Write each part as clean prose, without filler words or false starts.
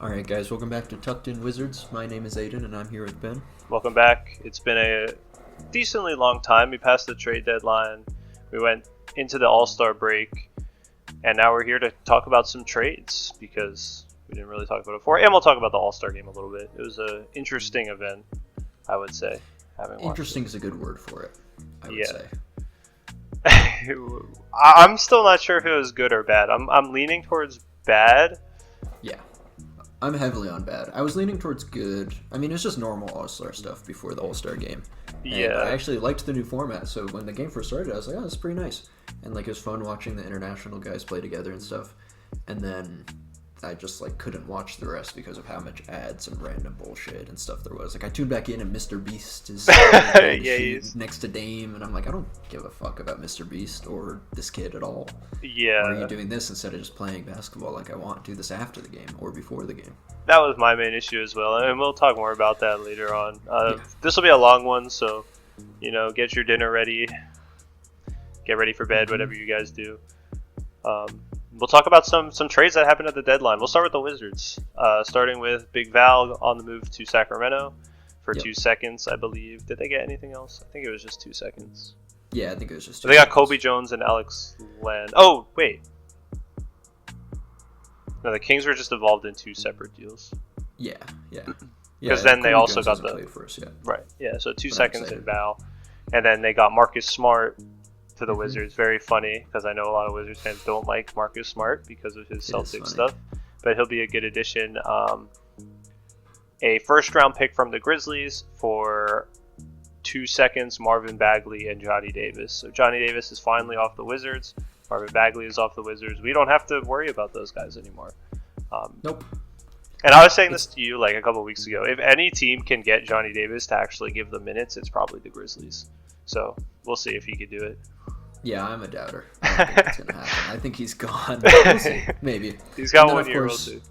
Alright guys, welcome back to Tucked In Wizards. My name is Aidan and I'm here with Ben. Welcome back. It's been a decently long time. We passed the trade deadline. We went into the All-Star break. And now we're here to talk about some trades because we didn't really talk about it before. And we'll talk about the All-Star game a little bit. It was an interesting event, I would say. Interesting is a good word for it, I would say. I'm still not sure if it was good or bad. I'm leaning towards bad. Yeah. I'm heavily on bad. I was leaning towards good. I mean, it's just normal All-Star stuff before the All-Star game. And Yeah. I actually liked the new format, so when the game first started, I was like, oh, it's pretty nice. And, like, it was fun watching the international guys play together and stuff. And then I just, like, couldn't watch the rest because of how much ads and random bullshit and stuff there was. Like, I tuned back in and Mr. Beast is next to Dame, and I'm like, I don't give a fuck about Mr. Beast or this kid at all. Yeah. Why are you doing this instead of just playing basketball like I want? Do this after the game or before the game. That was my main issue as well, and we'll talk more about that later on. This will be a long one, so, get your dinner ready. Get ready for bed, whatever you guys do. We'll talk about some trades that happened at the deadline. We'll start with the Wizards, starting with Big Val on the move to Sacramento for 2 seconds, I believe. Did they get anything else? I think it was just 2 seconds. Yeah, I think it was just 2 They got seconds. Kobe Jones and Alex Len. Oh, wait. No, the Kings were just involved in 2 separate deals. Yeah. Because then they Kobe also Jones got hasn't the... played for us yet. Right, yeah, so 2 But I'm seconds in excited. Val. And then they got Marcus Smart to the Wizards. Very funny, because I know a lot of Wizards fans don't like Marcus Smart because of his Celtics stuff. But he'll be a good addition. A first-round pick from the Grizzlies for 2 seconds, Marvin Bagley and Johnny Davis. So Johnny Davis is finally off the Wizards. Marvin Bagley is off the Wizards. We don't have to worry about those guys anymore. Nope. And I was saying this to you like a couple weeks ago. If any team can get Johnny Davis to actually give them minutes, it's probably the Grizzlies. So we'll see if he could do it. Yeah, I'm a doubter. I don't think that's going to happen. I think he's gone. We'll see. Maybe. He's got And then, 1 of year, we'll course, see.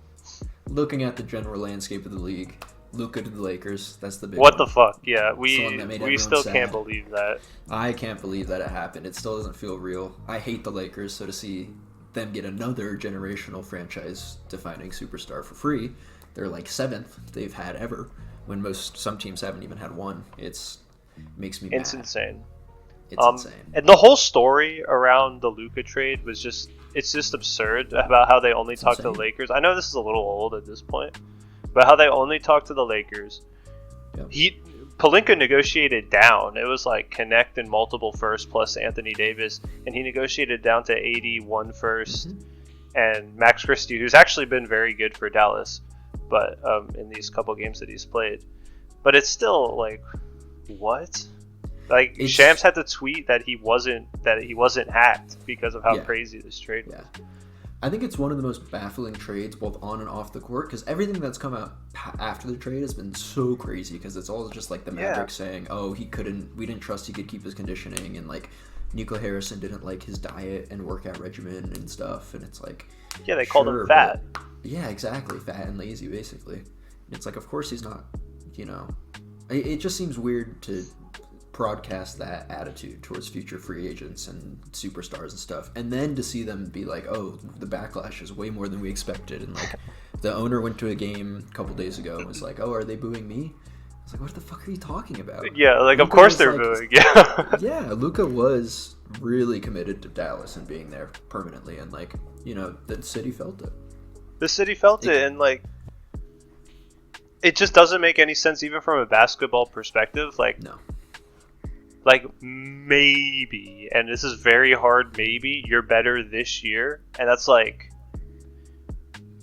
Looking at the general landscape of the league, Luka to the Lakers, that's the big What one. the fuck? Yeah, It's the one that made we everyone still sad. can't believe that. I can't believe that it happened. It still doesn't feel real. I hate the Lakers, so to see them get another generational franchise-defining superstar for free, they're like 7th they've had ever, when some teams haven't even had one. It makes me mad. It's insane. It's insane. And the whole story around the Luka trade was it's just absurd about how they only talk to the Lakers. I know this is a little old at this point, but how they only talk to the Lakers. Yep. Pelinka negotiated down. It was like connect and multiple first plus Anthony Davis, and he negotiated down to 81 first. And Max Christie, who's actually been very good for Dallas, but in these couple games that he's played. But it's still like, what? Like Shams had to tweet that he wasn't hacked because of how crazy this trade was. Yeah. I think it's one of the most baffling trades both on and off the court because everything that's come out after the trade has been so crazy because it's all just like the Magic saying, oh, we didn't trust he could keep his conditioning, and like Nico Harrison didn't like his diet and workout regimen and stuff, and it's like, yeah, they called him fat. Yeah, exactly, fat and lazy basically. And it's like, of course he's not, it just seems weird to broadcast that attitude towards future free agents and superstars and stuff, and then to see them be like, oh, the backlash is way more than we expected, and like the owner went to a game a couple days ago and was like, oh, are they booing me? I was like, what the fuck are you talking about? Yeah, like, Luka of course they're booing. Yeah, Luka was really committed to Dallas and being there permanently, and like, the city felt it. The city felt it, and like it just doesn't make any sense even from a basketball perspective. Like, no. Like, maybe, and this is very hard, maybe, you're better this year. And that's like,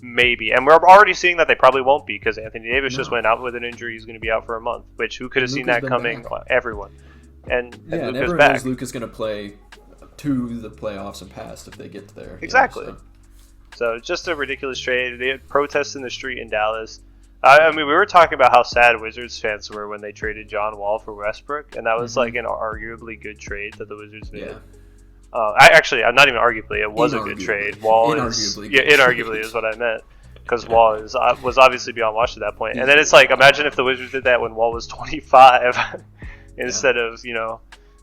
maybe. And we're already seeing that they probably won't be because Anthony Davis just went out with an injury. He's going to be out for a month, which who could have seen that coming? Back. Everyone. And and Luka's everyone back. knows Luka's going to play to the playoffs and past if they get to there. Exactly. So just a ridiculous trade. They had protests in the street in Dallas. I mean, we were talking about how sad Wizards fans were when they traded John Wall for Westbrook, and that was like an arguably good trade that the Wizards made. Yeah. I'm not even arguably. It was a good trade. Wall inarguably is what I meant, because Wall was obviously beyond washed at that point. And then it's like, imagine if the Wizards did that when Wall was 25 instead of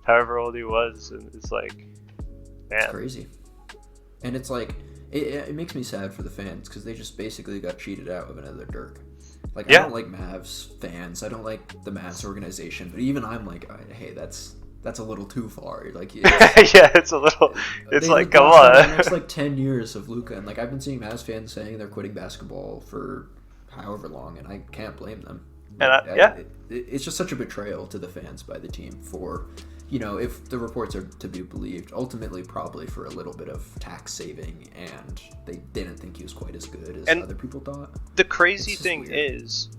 however old he was, and it's like, man, it's crazy. And it's like, it makes me sad for the fans because they just basically got cheated out of another Dirk. Like, Yeah. I don't like Mavs fans. I don't like the Mavs organization. But even I'm like, hey, that's a little too far. Like, Yeah, it's a little. It's they, like, come lost on. the next like 10 years of Luka, and like I've been seeing Mavs fans saying they're quitting basketball for however long, and I can't blame them. And It's just such a betrayal to the fans by the team for, if the reports are to be believed, ultimately probably for a little bit of tax saving, and they didn't think he was quite as good as other people thought. The crazy thing is,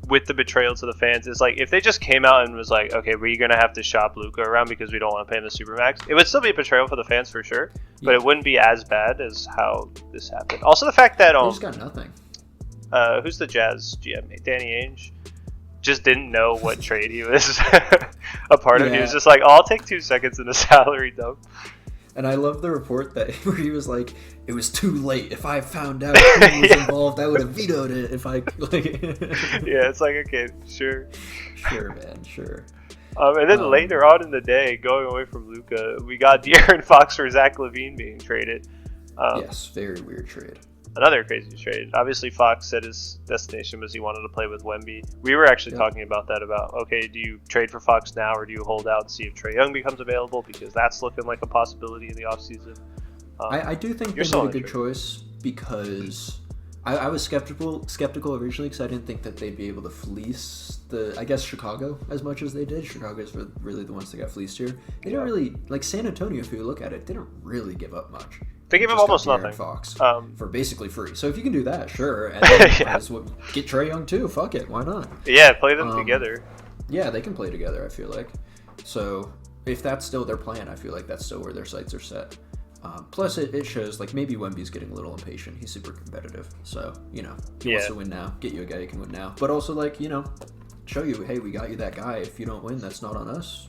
with the betrayal to the fans, is like if they just came out and was like, okay, we're gonna have to shop Luka around because we don't want to pay him the supermax, it would still be a betrayal for the fans for sure, but it wouldn't be as bad as how this happened. Also, the fact that they just got nothing. Who's the Jazz GM? Danny Ainge just didn't know what trade he was a part of. He was just like, oh, I'll take 2 seconds in the salary dump. And I love the report that where he was like, it was too late. If I found out who was involved, I would have vetoed it. If I like. Yeah, it's like, okay, sure. Sure, man, sure. And then later on in the day, going away from Luka, we got De'Aaron Fox for Zach LaVine being traded. Yes, very weird trade. Another crazy trade. Obviously, Fox said his destination was he wanted to play with Wemby. We were actually talking about that, okay, do you trade for Fox now or do you hold out and see if Trae Young becomes available? Because that's looking like a possibility in the offseason. I do think they made a good choice because I was skeptical originally because I didn't think that they'd be able to fleece Chicago as much as they did. Chicago's really the ones that got fleeced here. They didn't really, like San Antonio, if you look at it, didn't really give up much. They gave up almost nothing. Fox for basically free. So if you can do that, sure. And then get Trae Young too. Fuck it. Why not? Yeah, play them together. Yeah, they can play together, I feel like. So if that's still their plan, I feel like that's still where their sights are set. Plus, it shows, like, maybe Wemby's getting a little impatient. He's super competitive. So, he wants to win now. Get you a guy who can win now. But also, like, show you, hey, we got you that guy. If you don't win, that's not on us.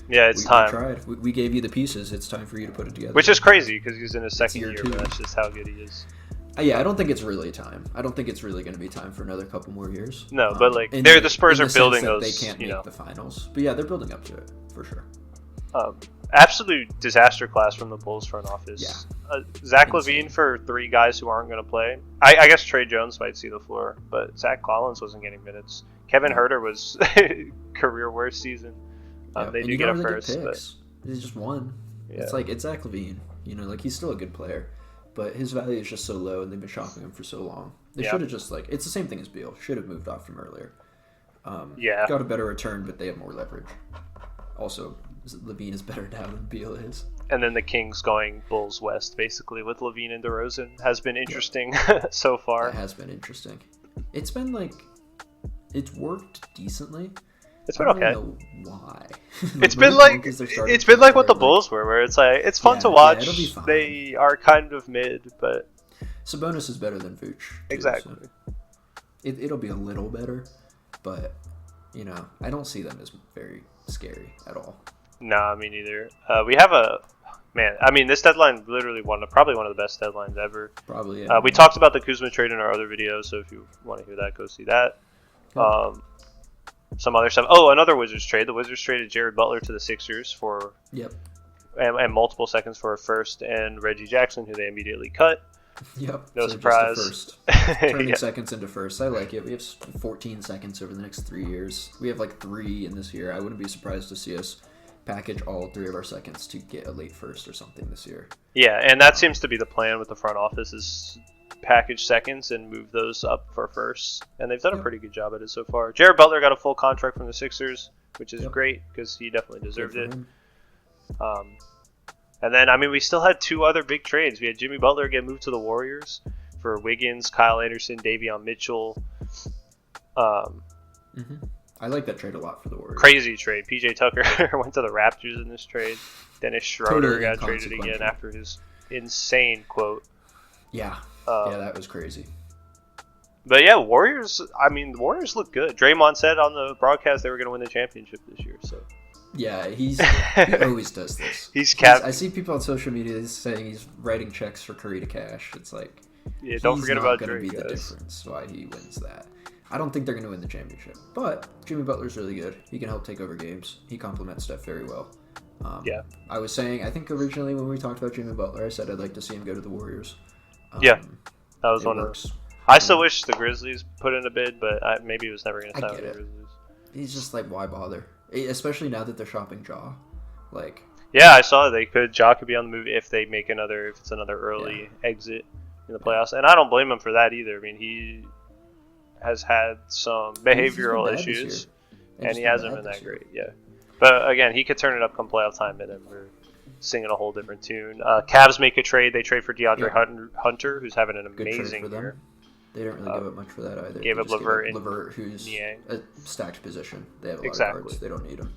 Yeah, it's time. We tried. We gave you the pieces. It's time for you to put it together. Which is crazy because he's in his second year, but that's just how good he is. Yeah, I don't think it's really time. I don't think it's really going to be time for another couple more years. No, but like the Spurs are building those. They can't make the finals, but yeah, they're building up to it for sure. Absolute disaster class from the Bulls front office. Yeah. Zach LaVine for 3 guys who aren't going to play. I guess Trey Jones might see the floor, but Zach Collins wasn't getting minutes. Kevin Huerter was career worst season. They do get a first, but he's just one. Yeah. It's Zach LaVine. Like he's still a good player, but his value is just so low, and they've been shopping him for so long. They should have just it's the same thing as Beal. Should have moved off from earlier. Got a better return, but they have more leverage. Also, LaVine is better now than Beal is. And then the Kings going Bulls West, basically, with LaVine and DeRozan, has been interesting so far. It has been interesting. It's been it's worked decently. It's been okay. I don't know why. It's been like what the Bulls were, where it's like it's fun to watch. It'll be fine. They are kind of mid, but Sabonis is better than Vooch. Exactly. So it'll be a little better, but I don't see them as very scary at all. Nah, me neither. We have this deadline literally probably one of the best deadlines ever. Probably, yeah. We talked about the Kuzma trade in our other video, so if you want to hear that, go see that. Okay. Some other stuff. Oh, another Wizards trade. The Wizards traded Jared Butler to the Sixers for and multiple seconds for a first, and Reggie Jackson, who they immediately cut. Yep. No surprise. Just turning seconds into first. I like it. We have 14 seconds over the next 3 years. We have 3 in this year. I wouldn't be surprised to see us package all 3 of our seconds to get a late first or something this year. Yeah, and that seems to be the plan with the front office is package seconds and move those up for firsts. And they've done a pretty good job at it so far. Jared Butler got a full contract from the Sixers, which is great because he definitely deserved it. And then, we still had 2 other big trades. We had Jimmy Butler get moved to the Warriors for Wiggins, Kyle Anderson, Davion Mitchell. I like that trade a lot for the Warriors. Crazy trade. PJ Tucker went to the Raptors in this trade. Dennis Schroeder got traded again after his insane quote. Yeah. That was crazy. But yeah, Warriors, the Warriors look good. Draymond said on the broadcast they were going to win the championship this year, so... Yeah, he always does this. I see people on social media saying he's writing checks for Curry to cash. It's like, don't forget about Drake. He's not going to be the guys. difference why he wins that. I don't think they're going to win the championship, but Jimmy Butler's really good. He can help take over games. He complements Steph very well. Yeah. I was saying, I think originally when we talked about Jimmy Butler, I said I'd like to see him go to the Warriors. Yeah, that was it one works. of. I still wish the Grizzlies put in a bid, but maybe he was never going to sign with the Grizzlies. He's just like, why bother? Especially now that they're shopping Ja. Like. Yeah, I saw Ja could be on the move if they make if it's another early exit in the playoffs, and I don't blame him for that either. I mean, he has had some behavioral issues, and he hasn't been that great. Yeah, but again, he could turn it up come playoff time, and then we're singing a whole different tune. Cavs make a trade. They trade for DeAndre Hunter, who's having an amazing year. They don't really give up much for that either. Gave up Levert, who's Niang. a stacked position. They have a lot of guards. They don't need him.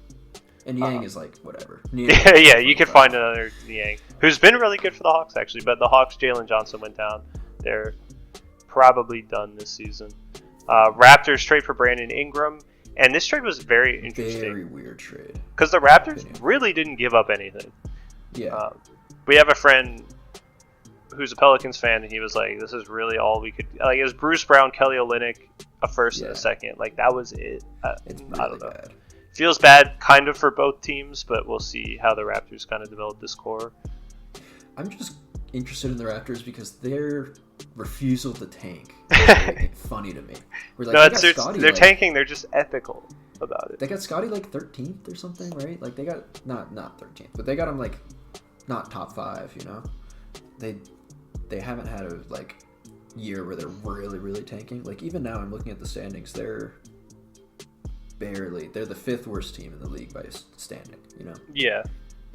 And Niang is like, whatever. Yeah, you could find another Niang, who's been really good for the Hawks, actually. But the Hawks, Jalen Johnson went down. They're probably done this season. Raptors trade for Brandon Ingram. And this trade was very interesting. Very weird trade. Because the Raptors really didn't give up anything. Yeah. We have a friend who's a Pelicans fan, and he was like, this is really all we could... Like, it was Bruce Brown, Kelly Olynyk, a first and a second. Like, that was it. It's really I don't know. bad. Feels bad kind of for both teams, but we'll see how the Raptors kind of develop this core. I'm just interested in the Raptors because their refusal to tank is funny to me. Like, they're tanking, they're just ethical about it. They got Scotty like 13th or something, right? Like they got not 13th, but they got him like not top 5, you know? They haven't had a like year where they're really tanking. Like even now I'm looking at the standings, they're the 5th worst team in the league by standing, you know? Yeah.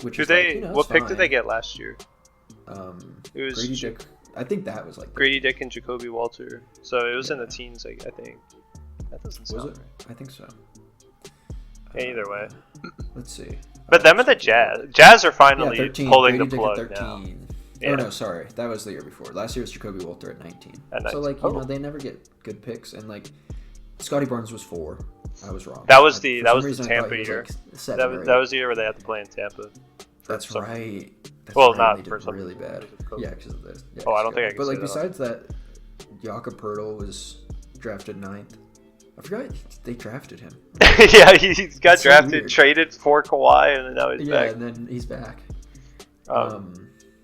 Which is what pick did they get last year? It was Grady Dick. I think that was like Grady Dick and Jacoby Walter. So it was in the teens, I think. That doesn't sound right. I think so. Either way. Let's see. But them and the Jazz are finally pulling the plug now. Yeah. Oh no, sorry. That was the year before. Last year was Jacoby Walter at 19. So like, you know, they never get good picks, and like Scotty Barnes was 4. I was wrong. That was the Tampa year. Like that was the year where they had to play in Tampa. That's right. Not for something really bad. Yeah, because of this. Yeah, I don't think I can. But like besides that, Jakob Poeltl was drafted 9th. I forgot they drafted him. Yeah, he got drafted, traded for Kawhi, and now he's back. Yeah, and then he's back.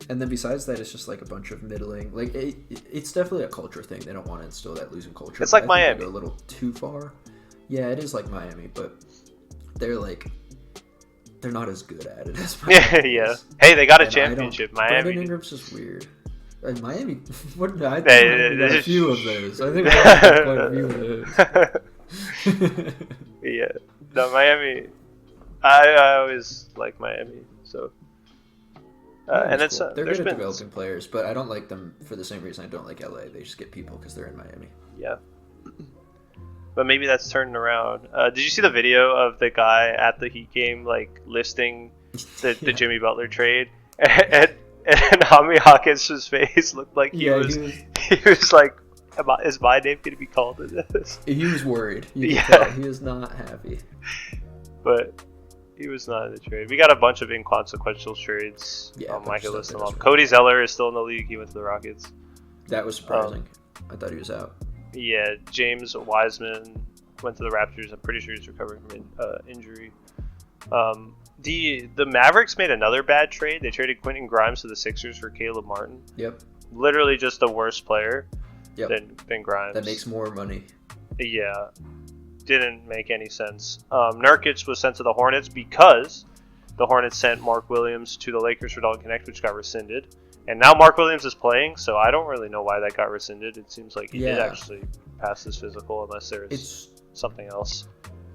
And then besides that, it's just like a bunch of middling. Like it's definitely a culture thing. They don't want to instill that losing culture. It's like Miami. They go a little too far. Yeah, it is like Miami, but they're not as good at it as Miami. Yeah. Hey, they got a championship. Miami. Brandon Ingram's just weird. And Miami, I think got a few of those. I think we got quite a few of those. Yeah. No, Miami. I always like Miami. So. And it's cool. They're good at developing players, but I don't like them for the same reason I don't like LA. They just get people because they're in Miami. Yeah. But maybe that's turning around. Did you see the video of the guy at the Heat game, like listing the Jimmy Butler trade? And Nami Hawkins' face looked like he was like, is my name going to be called in this? He was worried. He was not happy. But he was not in the trade. We got a bunch of inconsequential trades. Yeah, I could list them off. Cody Zeller is still in the league. He went to the Rockets. That was surprising. I thought he was out. Yeah, James Wiseman went to the Raptors. I'm pretty sure he's recovering from injury. The Mavericks made another bad trade. They traded Quentin Grimes to the Sixers for Caleb Martin. Yep. Literally just a worse player than Grimes. That makes more money. Yeah. Didn't make any sense. Nurkic was sent to the Hornets because the Hornets sent Mark Williams to the Lakers for Dalton Connect, which got rescinded. And now Mark Williams is playing, so I don't really know why that got rescinded. It seems like he did actually pass his physical, unless there's something else.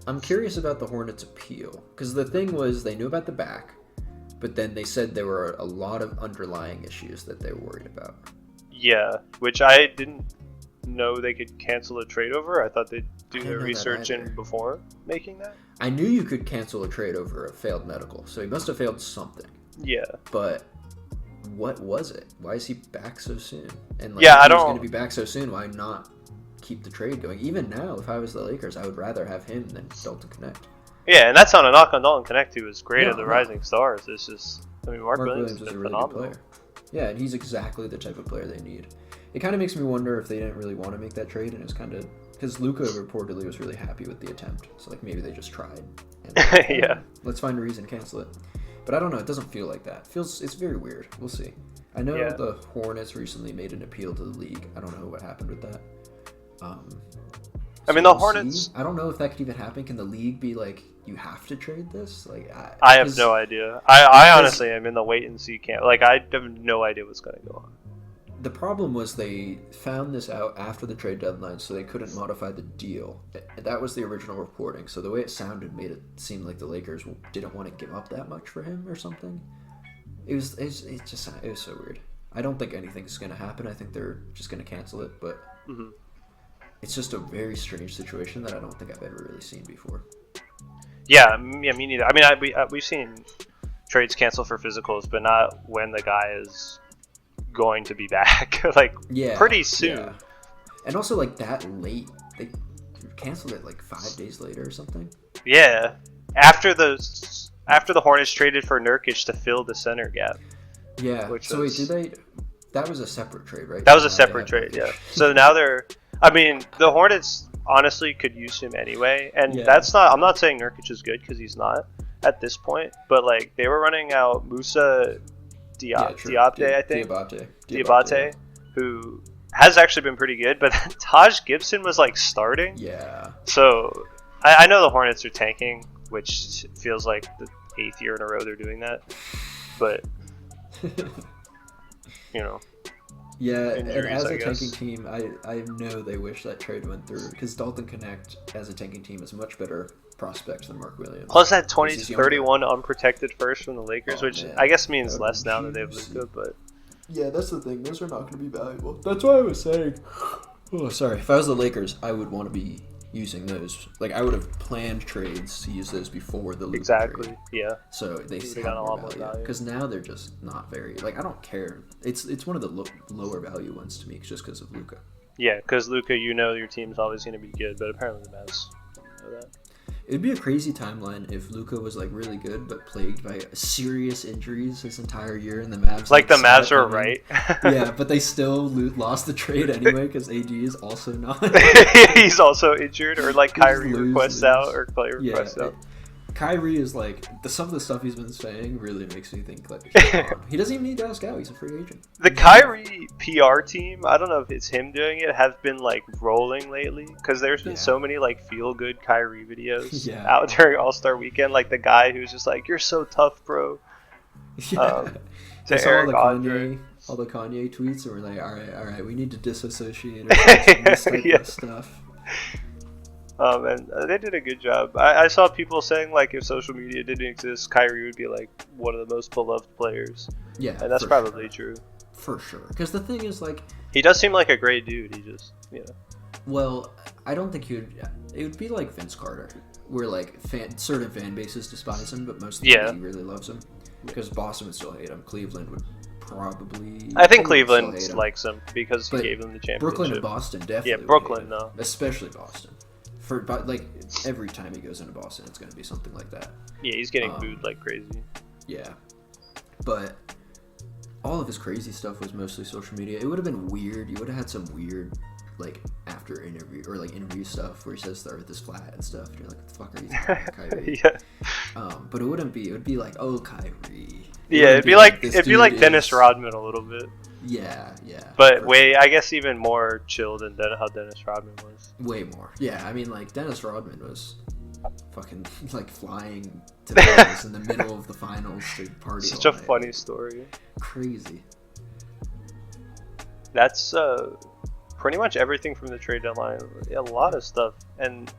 I'm curious about the Hornets' appeal, because the thing was they knew about the back, but then they said there were a lot of underlying issues that they were worried about. Yeah, which I didn't know they could cancel a trade over. I thought they'd do their research in before making that. I knew you could cancel a trade over a failed medical, so he must have failed something. Yeah. But what was it? Why is he back so soon? And if he was going to be back so soon, why not keep the trade going? Even now, if I was the Lakers, I would rather have him than Dalton Connect. Yeah, and that's not a knock on Dalton Connect, who was great at the Rising Stars. It's just, Mark Williams is a really good player. Yeah, and he's exactly the type of player they need. It kind of makes me wonder if they didn't really want to make that trade, and it was kind of because Luka reportedly was really happy with the attempt. So maybe they just tried. And, yeah. Let's find a reason to cancel it. But I don't know. It doesn't feel like that. It's very weird. We'll see. I know the Hornets recently made an appeal to the league. I don't know what happened with that. I mean, the Hornets. I don't know if that could even happen. Can the league be like, you have to trade this? Like, I have no idea. I honestly am in the wait and see camp. Like, I have no idea what's going to go on. The problem was they found this out after the trade deadline, so they couldn't modify the deal. That was the original reporting. So the way it sounded made it seem like the Lakers didn't want to give up that much for him or something. It was so weird. I don't think anything's going to happen. I think they're just going to cancel it, but it's just a very strange situation that I don't think I've ever really seen before. Yeah, me neither. I mean, we've seen trades cancel for physicals, but not when the guy is going to be back. Pretty soon. Yeah. And also, like, that late, they canceled it like 5 days later or something. Yeah, after the Hornets traded for Nurkic to fill the center gap. Yeah. Wait, did they? That was a separate trade, right? That was a separate trade. Yeah. So now I mean, the Hornets honestly could use him anyway, and I'm not saying Nurkic is good because he's not at this point, but like they were running out Musa Diabate, I think. Diabate, who has actually been pretty good, but Taj Gibson was like starting. Yeah. So I know the Hornets are tanking, which feels like the 8th year in a row they're doing that, but you know. Yeah, injuries, and as a tanking team, I know they wish that trade went through, because Dalton Connect as a tanking team is much better prospect than Mark Williams. Plus that 20-31 unprotected first from the Lakers, which I guess means less now that they have Luka, but... Yeah, that's the thing. Those are not going to be valuable. That's why I was saying... Oh, sorry. If I was the Lakers, I would want to be using those. Like, I would have planned trades to use those before the Luka trade. Yeah. So they got a lot more value. Because now they're just not very... Like, I don't care. It's one of the lower value ones to me, just because of Luka. Yeah, because Luka, you know your team's always going to be good, but apparently the Mavs know that. It'd be a crazy timeline if Luka was like really good but plagued by serious injuries this entire year, and the Mavs the Mavs were right. Yeah, but they still lost the trade anyway because AD is also not. He's also injured, or like Kyrie requests out, or Clay requests out. Kyrie is like some of the stuff he's been saying really makes me think like he doesn't even need to ask out. He's a free agent. The Kyrie PR team, I don't know if it's him doing it, have been like rolling lately, because there's been so many like feel good Kyrie videos out during All-Star Weekend. Like the guy who's just like, "You're so tough, bro." Yeah. To Eric Andre. All the Kanye tweets, and we're like, all right, we need to disassociate ourselves from this type of stuff. And they did a good job. I saw people saying like if social media didn't exist, Kyrie would be like one of the most beloved players. Yeah, and that's probably true. For sure. Because the thing is, like, he does seem like a great dude. He just, Well, I don't think it would be like Vince Carter, where like certain fan bases despise him, but most of the team really loves him. Because Boston would still hate him. Cleveland would probably. I think Cleveland likes him because he gave them the championship. Brooklyn and Boston definitely. Yeah, Brooklyn though. Especially Boston. But like every time he goes into Boston, it's going to be something like that. Yeah, he's getting booed like crazy. Yeah, but all of his crazy stuff was mostly social media. It would have been weird. You would have had some weird like after interview or like interview stuff where he says the Earth is flat and stuff. And you're like, what the fuck are you thinking, Kyrie? But it wouldn't be. It would be like, oh, Kyrie. It'd be like Dennis Rodman a little bit. Yeah. But I guess even more chill than how Dennis Rodman was. Way more. Yeah, I mean, like, Dennis Rodman was fucking, like, flying to Vegas in the middle of the finals to party. Such a funny story. Crazy. That's pretty much everything from the trade deadline. A lot of stuff. And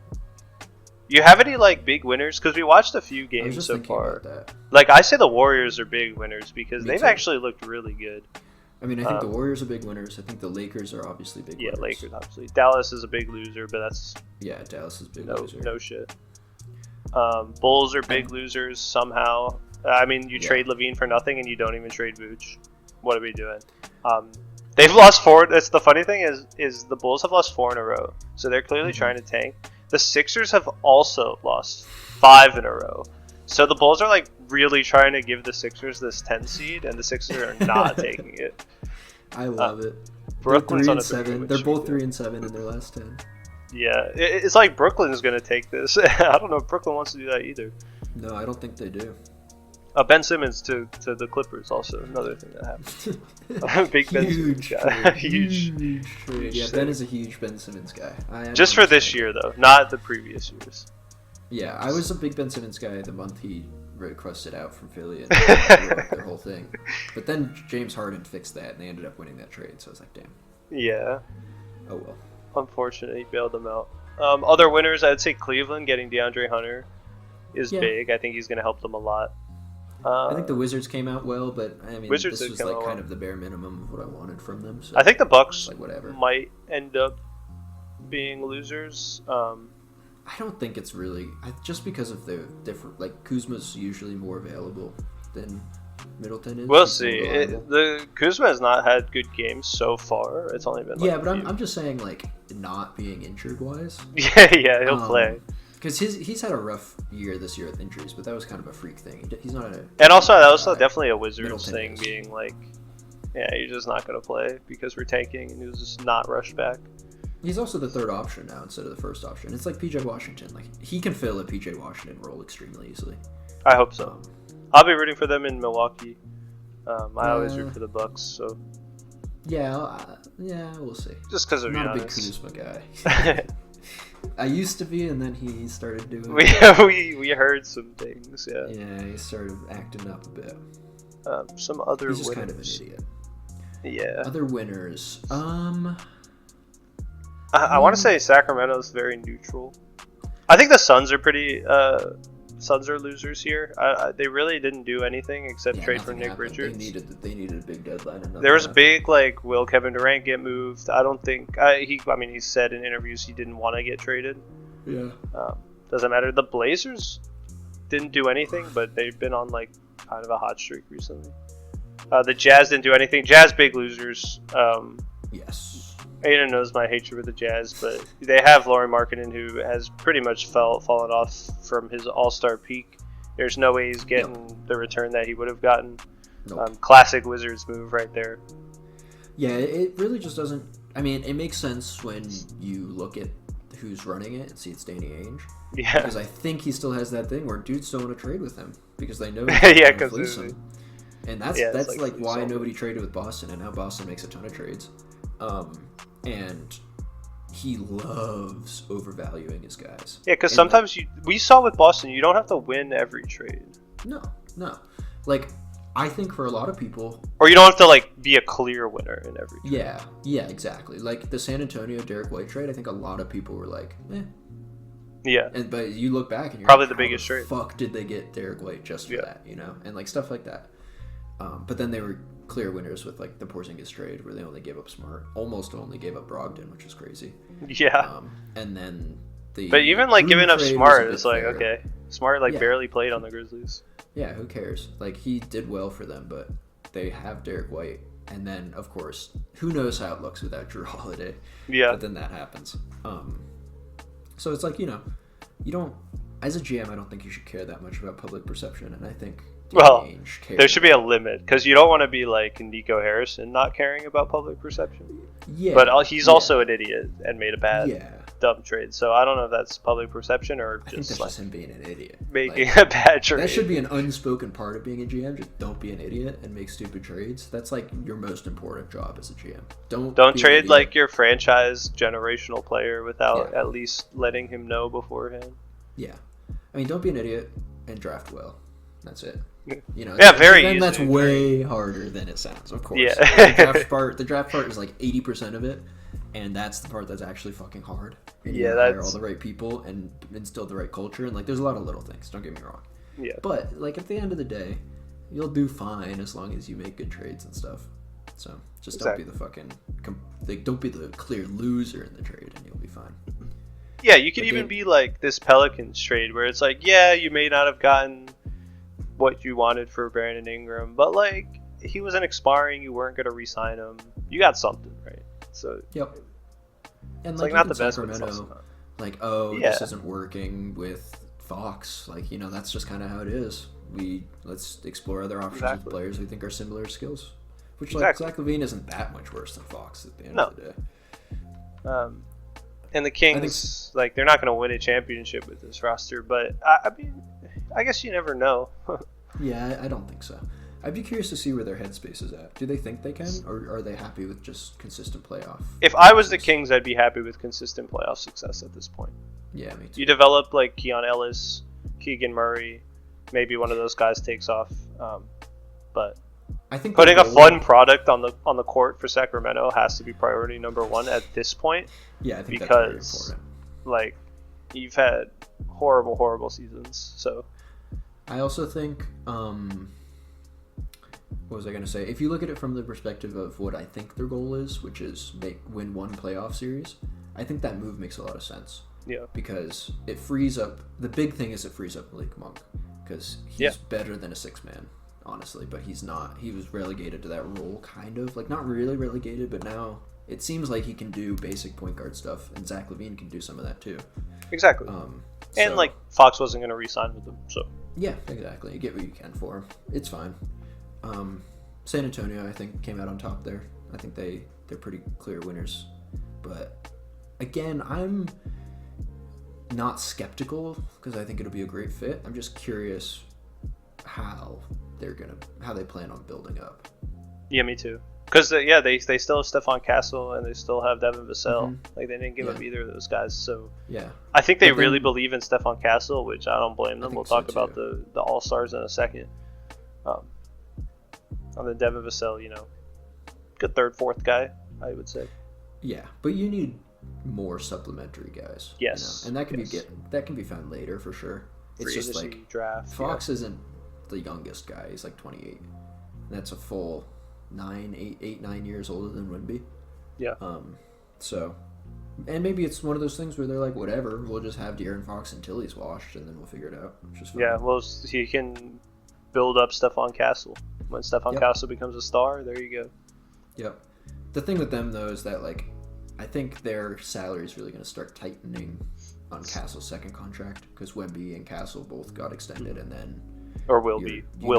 you have any, like, big winners? Because we watched a few games so far. Like, I say the Warriors are big winners because they've actually looked really good. I mean, I think the Warriors are big winners. I think the Lakers are obviously big winners. Yeah, Lakers, obviously. Dallas is a big loser, but that's... Yeah, Dallas is a big loser. No shit. Bulls are big losers somehow. I mean, you trade Levine for nothing, and you don't even trade Vooch. What are we doing? They've lost 4... It's the funny thing is the Bulls have lost 4 in a row, so they're clearly trying to tank. The Sixers have also lost 5 in a row. So the Bulls are like really trying to give the Sixers this 10 seed, and the Sixers are not taking it. I love it. Brooklyn's on a 3-7. They're both 3-7 in their last 10. Yeah, it's like Brooklyn's going to take this. I don't know if Brooklyn wants to do that either. No, I don't think they do. Ben Simmons to the Clippers also another thing that happened. Big Ben Simmons guy. huge trade. Yeah, Ben is a huge Ben Simmons guy. Just for this year though, not the previous years. Yeah, I was a big Ben Simmons guy the month he requested out from Philly and their whole thing. But then James Harden fixed that, and they ended up winning that trade. So I was like, damn. Yeah. Oh well. Unfortunately, he bailed them out. Other winners, I'd say Cleveland getting DeAndre Hunter is big. I think he's going to help them a lot. I think the Wizards came out well, but I mean, Wizards this was like kind of the bare minimum of what I wanted from them. So I think the Bucks like whatever. might end up being losers. I don't think it's really just because of the different. Like Kuzma's usually more available than Middleton is. We'll see. The Kuzma has not had good games so far. It's only been but I'm just saying like not being injured wise. Yeah, he'll play. Because he's had a rough year this year with injuries, but that was kind of a freak thing. He's not a... And also, that was definitely a Wizards thing, is. being like, yeah, you're just not going to play because we're tanking, and he was just not rushed back. He's also the third option now instead of the first option. It's like PJ Washington. Like he can fill a PJ Washington role extremely easily. I hope so. I'll be rooting for them in Milwaukee. I always root for the Bucks, so... Yeah, we'll see. Just because of Not Giannis. a big Kuzma guy. I used to be, and then he started doing. We heard some things, yeah. Yeah, he started acting up a bit. Some other He's just winners. kind of an idiot. Yeah. Other winners. I want to say Sacramento's very neutral. I think the Suns are pretty. Suns are losers here. They really didn't do anything except trade for Nick Richards. They needed a big deadline. There was a big will Kevin Durant get moved? I don't think he said in interviews he didn't want to get traded. Yeah. Doesn't matter. The Blazers didn't do anything, but they've been on kind of a hot streak recently. The Jazz didn't do anything. Jazz big losers. Yes. Aidan knows my hatred with the Jazz, but they have Lauri Markkanen, who has pretty much fallen off from his all-star peak. There's no way he's getting the return that he would have gotten. Nope. Classic Wizards move right there. Yeah, it really just doesn't... I mean, it makes sense when you look at who's running it and see it's Danny Ainge. Yeah. Because I think he still has that thing where dudes don't want to trade with him because they know he's going to fleece him. And that's why nobody traded with Boston, and now Boston makes a ton of trades. And he loves overvaluing his guys. Yeah, because sometimes we saw with Boston, you don't have to win every trade. No. Like, I think for a lot of people... Or you don't have to, be a clear winner in every trade. Yeah, exactly. Like, the San Antonio Derek White trade, I think a lot of people were like, eh. Yeah. But you look back and you're probably like, the biggest trade. Fuck did they get Derek White just for that, you know? And, stuff like that. But then they were clear winners with the Porzingis trade where they only gave up Smart, almost only gave up Brogdon, which is crazy. Yeah. And then but even giving up Smart is okay. Smart barely played on the Grizzlies. Yeah, who cares? He did well for them, but they have Derek White, and then of course, who knows how it looks without Drew Holiday? Yeah. But then that happens. So it's you don't. As a GM, I don't think you should care that much about public perception, and I think. There should be a limit because you don't want to be like Nico Harrison not caring about public perception. Yeah, but he's also an idiot and made a dumb trade. So I don't know if that's public perception or I think that's just him being an idiot, making a bad trade. That should be an unspoken part of being a GM. Just don't be an idiot and make stupid trades. That's your most important job as a GM. Don't trade your franchise generational player without at least letting him know beforehand. Yeah, I mean, don't be an idiot and draft well. That's it. Very easy. That's way harder than it sounds, of course. Yeah. The draft part is 80% of it, and that's the part that's actually fucking hard. And you hire all the right people and instill the right culture, and there's a lot of little things. Don't get me wrong. Yeah. But at the end of the day, you'll do fine as long as you make good trades and stuff. So just don't be the fucking don't be the clear loser in the trade, and you'll be fine. Yeah, you could even be like this Pelicans trade where it's you may not have gotten what you wanted for Brandon Ingram, but he wasn't expiring, you weren't gonna re-sign him. You got something, right? So yep. And it's not the best, but Sacramento, this isn't working with Fox. That's just kind of how it is. Let's explore other options with players we think are similar skills. Which Zach LaVine isn't that much worse than Fox at the end of the day. And the Kings, they're not going to win a championship with this roster, but I mean, I guess you never know. Yeah, I don't think so. I'd be curious to see where their headspace is at. Do they think they can, or are they happy with just consistent playoff? If I was the Kings, I'd be happy with consistent playoff success at this point. Yeah, me too. You develop like Keon Ellis, Keegan Murray, maybe one of those guys takes off. But I think putting a fun product on the court for Sacramento has to be priority number one at this point. Yeah, I think because, that's very important. Like, you've had horrible seasons. So I also think, what was I going to say? If you look at it from the perspective of what I think their goal is, which is win one playoff series, I think that move makes a lot of sense. Yeah. Because it frees up, the big thing is it frees up Malik Monk. Because he's better than a 6-man, honestly. But he's not. He was relegated to that role, kind of. Like, not really relegated, but now it seems like he can do basic point guard stuff. And Zach LaVine can do some of that, too. Exactly. And, like, Fox wasn't going to re-sign with him, so. Yeah, exactly. You get what you can for him. It's fine. San Antonio, I think, came out on top there. I think they're pretty clear winners. But, again, I'm not skeptical because I think it'll be a great fit. I'm just curious how they plan on building up. Yeah, me too. Because they still have Stephon Castle and they still have Devin Vassell. Mm-hmm. Like, they didn't give up either of those guys. So yeah, I think they really believe in Stephon Castle, which I don't blame them. We'll talk about too. the All Stars in a second. On the Devin Vassell, good third, fourth guy, I would say. Yeah, but you need more supplementary guys. Yes, and that can be found later for sure. It's just like draft. Fox isn't the youngest guy; he's like 28. That's a full 9 years older than Wemby. Yeah. So, and maybe it's one of those things where they're like, whatever, we'll just have De'Aaron Fox until he's washed, and then we'll figure it out. Which is fine. Yeah. Well, he can build up Stephon Castle. When Stephon Castle becomes a star, there you go. Yep. The thing with them though is that like, I think their salary is really going to start tightening on Castle's second contract because Wemby and Castle both got extended, and then will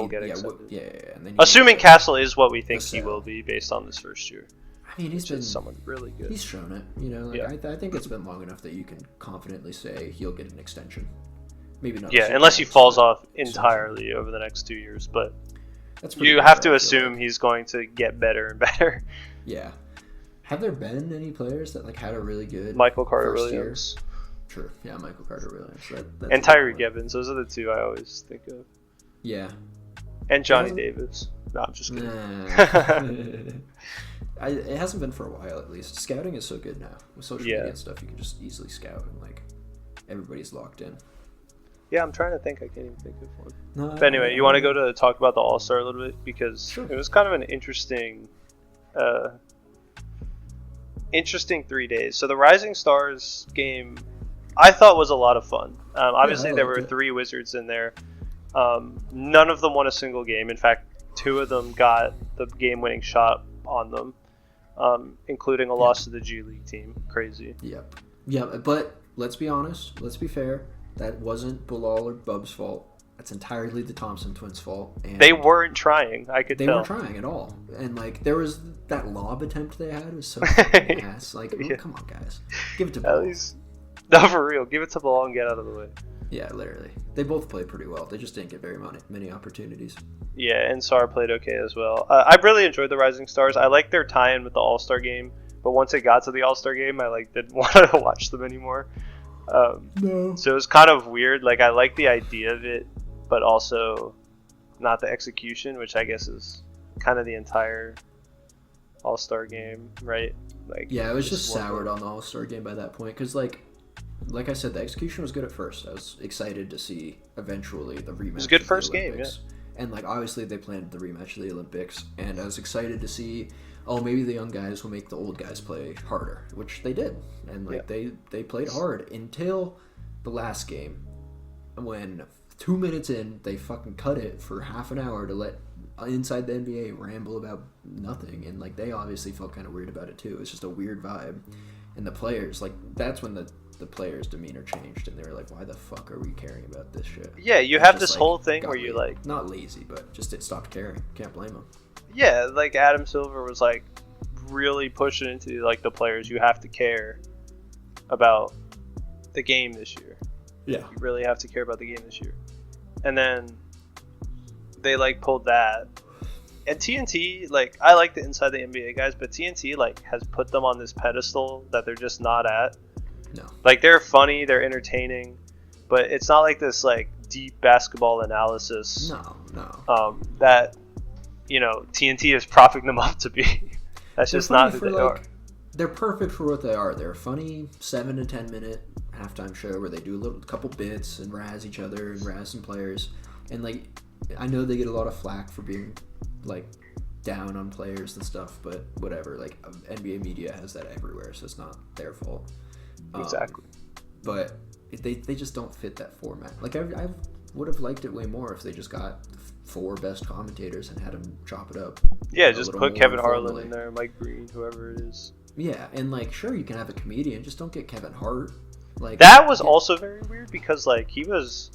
get extended. Yeah. And then assuming Castle is what we think he will be based on this first year. I mean, he's been someone really good. He's shown it. I think it's been long enough that you can confidently say he'll get an extension. Maybe not. Yeah, unless he falls off entirely over the next 2 years, but you have to assume he's going to get better and better. Yeah. Have there been any players that like had a really good Michael Carter Williams? True. Yeah, Michael Carter Williams. And Tyreek Evans. Those are the two I always think of. Yeah. And Johnny Davis. No, I'm just kidding. It hasn't been for a while, at least. Scouting is so good now. With social media and stuff, you can just easily scout and like everybody's locked in. Yeah, I'm trying to think. I can't even think of one. No, but anyway, you want to go to talk about the All-Star a little bit? Because it was kind of an interesting 3 days. So the Rising Stars game, I thought was a lot of fun. Obviously, there were 3 Wizards in there. None of them won a single game. In fact, 2 of them got the game-winning shot on them, including a loss to the G League team. Crazy. Yep. Yeah, but let's be honest. Let's be fair. That wasn't Bilal or Bub's fault. That's entirely the Thompson twins' fault. And they weren't trying. I could tell. They weren't trying at all. And like there was that lob attempt they had was so fucking ass. Like, come on, guys, give it to Bilal. No, for real, give it to Bilal and get out of the way. Yeah, literally. They both played pretty well. They just didn't get very many opportunities. Yeah, and Sar played okay as well. I really enjoyed the Rising Stars. I liked their tie-in with the All-Star game, but once it got to the All-Star game, I didn't want to watch them anymore. No. So it was kind of weird. Like, I like the idea of it, but also not the execution, which I guess is kind of the entire All-Star game, right? Like, yeah, it was just soured on the All-Star game by that point, because like I said, the execution was good at first. I was excited to see eventually the rematch. It was a good first game, yeah. And like obviously they planned the rematch of the Olympics, and I was excited to see, maybe the young guys will make the old guys play harder, which they did. And like they played hard until the last game, when 2 minutes in they fucking cut it for half an hour to let Inside the NBA ramble about nothing, and like they obviously felt kind of weird about it too. It was just a weird vibe, and the players, like, that's when the players' demeanor changed, and they were like, why the fuck are we caring about this shit? Yeah, you have this whole thing where you like, not lazy, but just it stopped caring. Can't blame them. Yeah, like Adam Silver was like really pushing into like the players, you have to care about the game this year. Yeah, you really have to care about the game this year. And then they like pulled that. And TNT, like, I like the Inside the NBA guys, but TNT like has put them on this pedestal that they're just not at. No. Like, they're funny, they're entertaining, but it's not like this like deep basketball analysis. No. That, you know, TNT is propping them up to be. That's just not who they are. They're perfect for what they are. They're a funny 7 to 10 minute halftime show where they do a couple bits and razz each other and razz some players. And like, I know they get a lot of flack for being like down on players and stuff, but whatever. Like, NBA media has that everywhere, so it's not their fault. Exactly. But they just don't fit that format. Like, I would have liked it way more if they just got the 4 best commentators and had them chop it up. Yeah, just put Kevin Harlan in there, Mike Green, whoever it is. Yeah, and like, sure, you can have a comedian, just don't get Kevin Hart. Like, that was also very weird because like he was,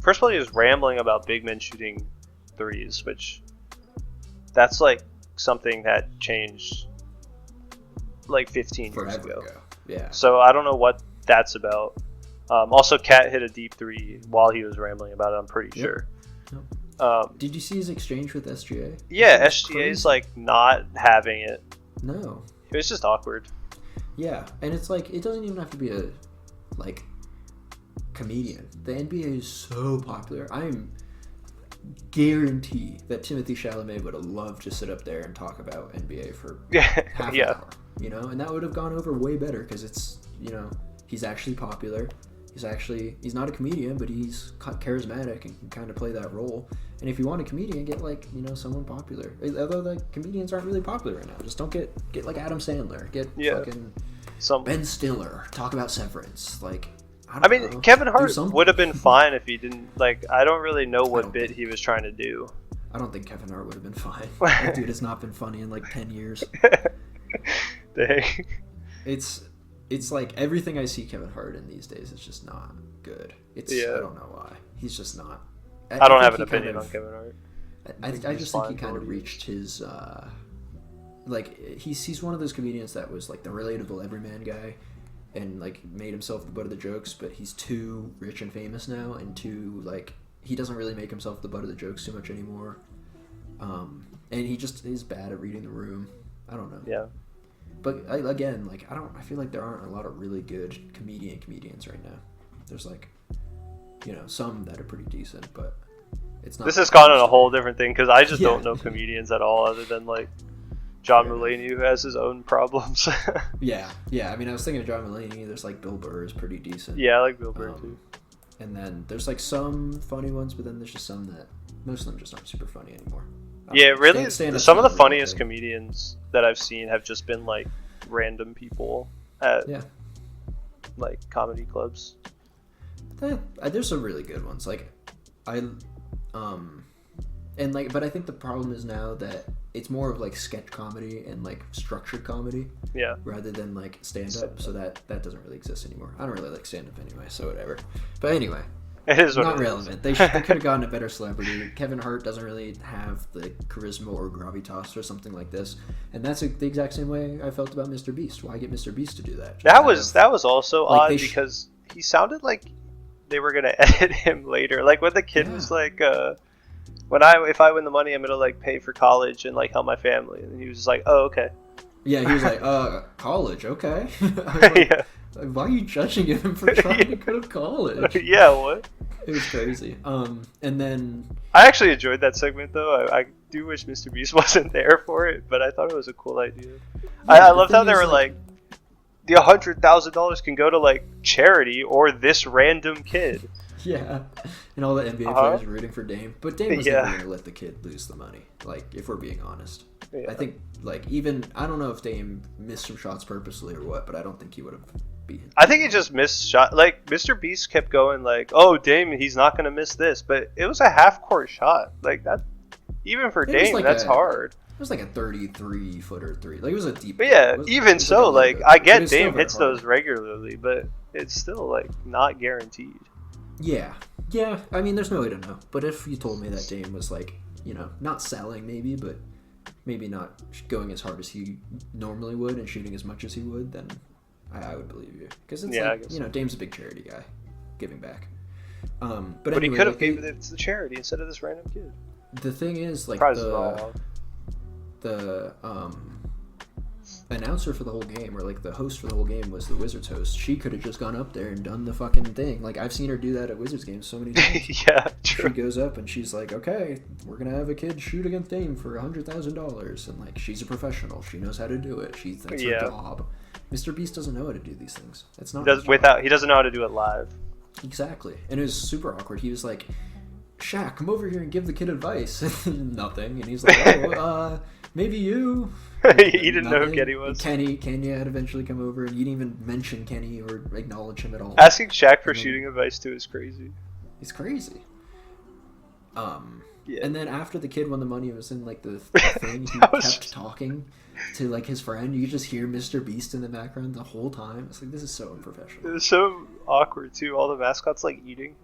first of all, he was rambling about big men shooting threes, which that's like something that changed like 15 years ago. Yeah. So I don't know what that's about. Also, Kat hit a deep 3 while he was rambling about it, I'm pretty sure. Yep. Did you see his exchange with SGA? Yeah, SGA's like not having it. No. It was just awkward. Yeah, and it's like, it doesn't even have to be a like comedian. The NBA is so popular. I'm guarantee that Timothée Chalamet would have loved to sit up there and talk about NBA for half an hour, you know, and that would have gone over way better because it's, you know, he's actually popular. He's not a comedian, but he's charismatic and can kind of play that role. And if you want a comedian, get like, you know, someone popular. Although the comedians aren't really popular right now. Just don't get like Adam Sandler. Get fucking Ben Stiller. Talk about Severance. Like, I mean, know. Kevin Hart would have been fine if he didn't, like, I don't really know what bit he was trying to do. I don't think Kevin Hart would have been fine. That dude has not been funny in like 10 years. Dang. It's like everything I see Kevin Hart in these days is just not good. I don't know why. He's just not. I don't have an opinion on Kevin Hart. I just think he kind of reached his like, he's one of those comedians that was like the relatable everyman guy and like made himself the butt of the jokes, but he's too rich and famous now and too like, he doesn't really make himself the butt of the jokes too much anymore. And he just is bad at reading the room. I don't know. Yeah. But again, like, I feel like there aren't a lot of really good comedians right now. There's like, you know, some that are pretty decent, but it's not. This has gone on a whole different thing because I just don't know comedians at all, other than like John Mulaney, who has his own problems. yeah. I mean, I was thinking of John Mulaney. There's like Bill Burr is pretty decent. Yeah, I like Bill Burr too. And then there's like some funny ones, but then there's just some that most of them just aren't super funny anymore. Yeah, really. Some of the funniest comedians that I've seen have just been like random people at like comedy clubs. There's some really good ones. Like and like, but I think the problem is now that it's more of like sketch comedy and like structured comedy. Yeah. Rather than like stand up. So that doesn't really exist anymore. I don't really like stand up anyway, so whatever. But anyway. It is not relevant. They could have gotten a better celebrity. Kevin Hart doesn't really have the charisma or gravitas or something like this, and that's the exact same way I felt about Mr. Beast. Why get Mr. Beast to do that? That was also like, odd because he sounded like they were gonna edit him later. Like when the kid was like, if I win the money, I'm gonna like pay for college and like help my family, and he was just like, oh, okay. Yeah, he was like, college, okay. Like, why are you judging him for trying to go to college? Yeah, what? It was crazy. And then I actually enjoyed that segment though. I do wish Mr. Beast wasn't there for it, but I thought it was a cool idea. Yeah, I loved how they were like the $100,000 can go to like charity or this random kid. Yeah, and all the NBA players rooting for Dame, but Dame was never going to let the kid lose the money. Like, if we're being honest, I think like I don't know if Dame missed some shots purposely or what, but I don't think he would have beaten. I think he just missed shot. Like Mr. Beast kept going like, "Oh, Dame, he's not going to miss this," but it was a half-court shot. Like that, even for Dame, that's hard. It was like a 33-footer three. Like it was a deep. But yeah, even so, like I get Dame hits those regularly, but it's still like not guaranteed. Yeah. I mean, there's no way to know. But if you told me that Dame was like, you know, not selling maybe, but maybe not going as hard as he normally would and shooting as much as he would, then I would believe you. Because it's like, you know, Dame's a big charity guy, giving back. But anyway, he could have given it to the charity instead of this random kid. the thing is, like, Prizes all off. the announcer for the whole game, or like the host for the whole game, was the Wizards host. She could have just gone up there and done the fucking thing. Like, I've seen her do that at Wizards games so many times. Yeah, true. She goes up and she's like, okay, we're gonna have a kid shoot against Dame for $100,000, and like, she's a professional, she knows how to do it, that's her job. Mr. Beast doesn't know how to do these things. It's not he doesn't know how to do it live. Exactly. And it was super awkward. He was like, Shaq, come over here and give the kid advice. Nothing. And he's like, oh, maybe you. He didn't know who Kenny was. Kenny had eventually come over, and you didn't even mention Kenny or acknowledge him at all. Asking Shaq for shooting advice too is crazy. He's crazy. Yeah. And then after the kid won the money, it was in like the thing, he kept talking to like his friend. You could just hear Mr. Beast in the background the whole time. It's like, this is so unprofessional. It was so awkward too. All the mascots like eating.